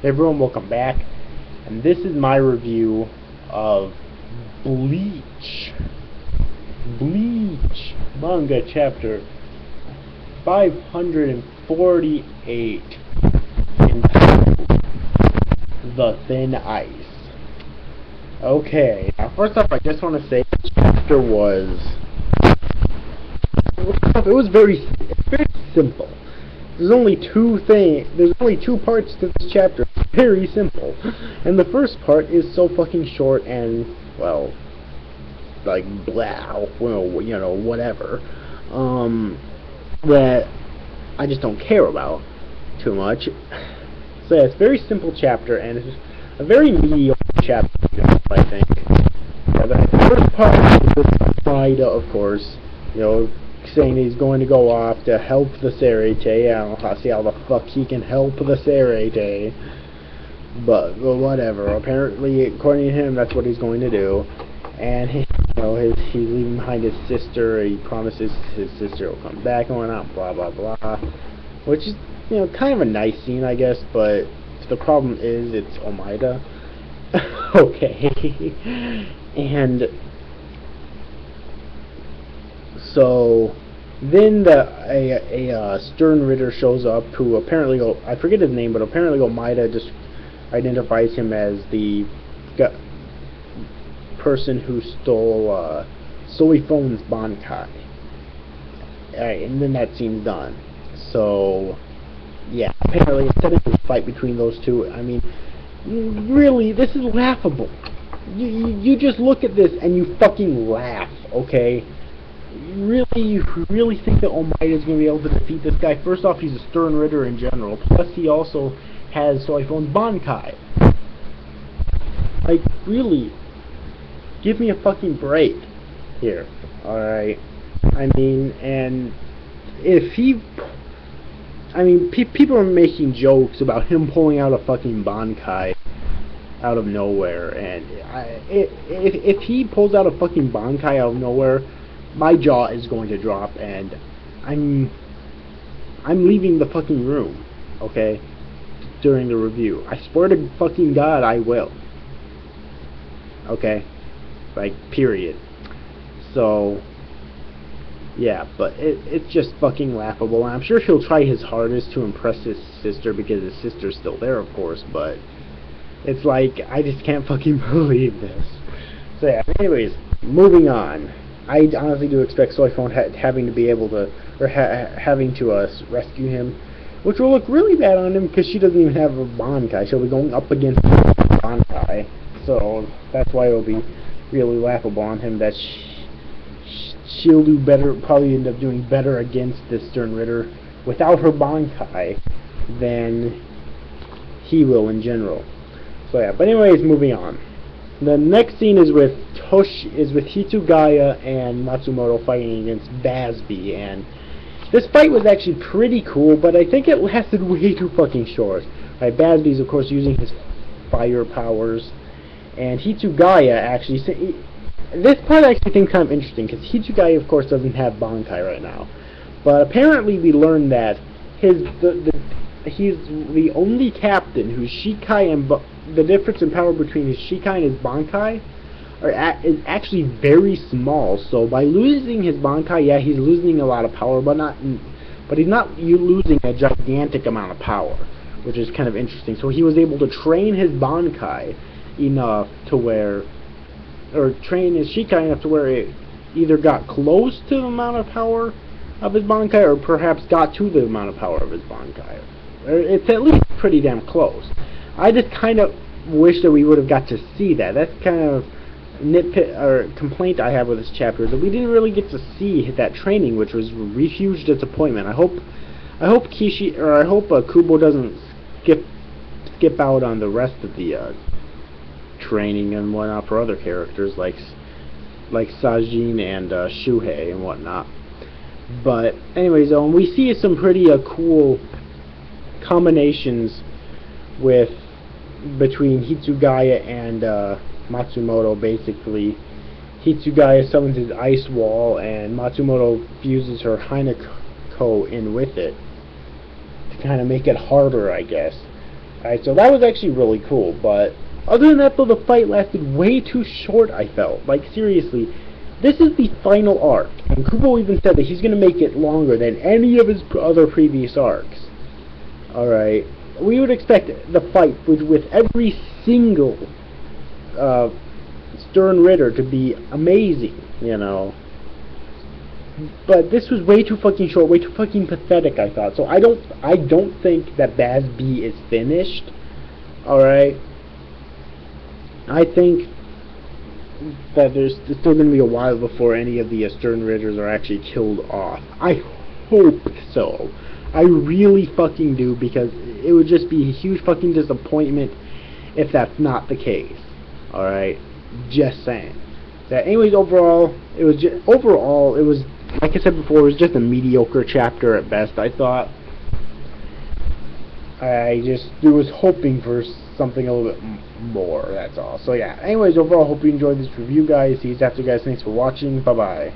Everyone, welcome back, and this is my review of Bleach. Bleach Manga chapter 548 entitled The Thin Ice. Okay, now first off, I just want to say the chapter was very simple. There's only two parts to this chapter. It's very simple. And the first part is so fucking short and, well, like, blah, well, you know, whatever, that I just don't care about too much. So yeah, it's a very simple chapter, and it's a very mediocre chapter, I think. Yeah, the first part is with Maida, of course, you know, saying he's going to go off to help the Serete. I don't know see how the fuck he can help the Serete, but well, whatever. Apparently, according to him, that's what he's going to do. And he's leaving behind his sister. He promises his sister will come back and whatnot. Blah blah blah. Which is, you know, kind of a nice scene, I guess. But the problem is it's Omaida. Okay. And so then a stern Ritter shows up, who apparently, I forget his name, but apparently Omaida just identifies him as the person who stole Soifon's Bankai. Alright, and then that scene's done. So yeah, apparently instead of a fight between those two, I mean, really, this is laughable. You just look at this and you fucking laugh, okay? You really think that Omaida is going to be able to defeat this guy? First off, he's a stern Ritter in general. Plus, he also has Soifon's Bankai. Like, really, give me a fucking break here. Alright. I mean, and if he... I mean, people are making jokes about him pulling out a fucking Bankai out of nowhere, and if he pulls out a fucking Bankai out of nowhere, my jaw is going to drop, and I'm leaving the fucking room, okay, during the review. I swear to fucking God I will. Okay? Like, period. So, yeah, but it's just fucking laughable, and I'm sure he'll try his hardest to impress his sister, because his sister's still there, of course, but it's like, I just can't fucking believe this. So yeah, anyways, moving on. I honestly do expect Soifon having to be able to, or having to rescue him, which will look really bad on him because she doesn't even have a Bankai. She'll be going up against Bankai, so that's why it'll be really laughable on him that she'll do better, probably end up doing better against this stern Ritter without her Bankai than he will in general. So yeah, but anyways, moving on. The next scene is with Hitsugaya and Matsumoto fighting against Bazby, and this fight was actually pretty cool, but I think it lasted way too fucking short. Right, Bazby's of course using his fire powers, and Hitsugaya actually, this part I actually think is kind of interesting, because Hitsugaya of course doesn't have Bankai right now, but apparently we learned that he's the only captain whose Shikai and the difference in power between his Shikai and his Bankai is actually very small. So by losing his Bankai, yeah, he's losing a lot of power, but he's not losing a gigantic amount of power, which is kind of interesting. So he was able to train his Bankai enough to where, or train his Shikai enough to where it either got close to the amount of power of his Bankai, or perhaps got to the amount of power of his Bankai. It's at least pretty damn close. I just kind of wish that we would have got to see that. That's kind of nitpick or complaint I have with this chapter, that we didn't really get to see that training, which was a huge disappointment. I hope Kubo doesn't skip out on the rest of the training and whatnot for other characters like Sajin and Shuhei and whatnot. But anyways, we see some pretty cool combinations between Hitsugaya and Matsumoto. Basically, Hitsugaya summons his ice wall, and Matsumoto fuses her Hinako in with it to kind of make it harder, I guess. Alright, so that was actually really cool, but other than that, though, the fight lasted way too short, I felt. Like, seriously, this is the final arc, and Kubo even said that he's going to make it longer than any of his other previous arcs. Alright, we would expect the fight with every single Stern Ritter to be amazing, you know. But this was way too fucking short, way too fucking pathetic, I thought. So I don't think that Baz B is finished. Alright. I think that there's still going to be a while before any of the Stern Ritters are actually killed off. I hope so. I really fucking do, because it would just be a huge fucking disappointment if that's not the case. Alright? Just saying. That anyways, overall, it was like I said before, it was just a mediocre chapter at best, I thought. I was hoping for something a little bit more, that's all. So yeah, anyways, overall, hope you enjoyed this review, guys. See you after, guys. Thanks for watching. Bye-bye.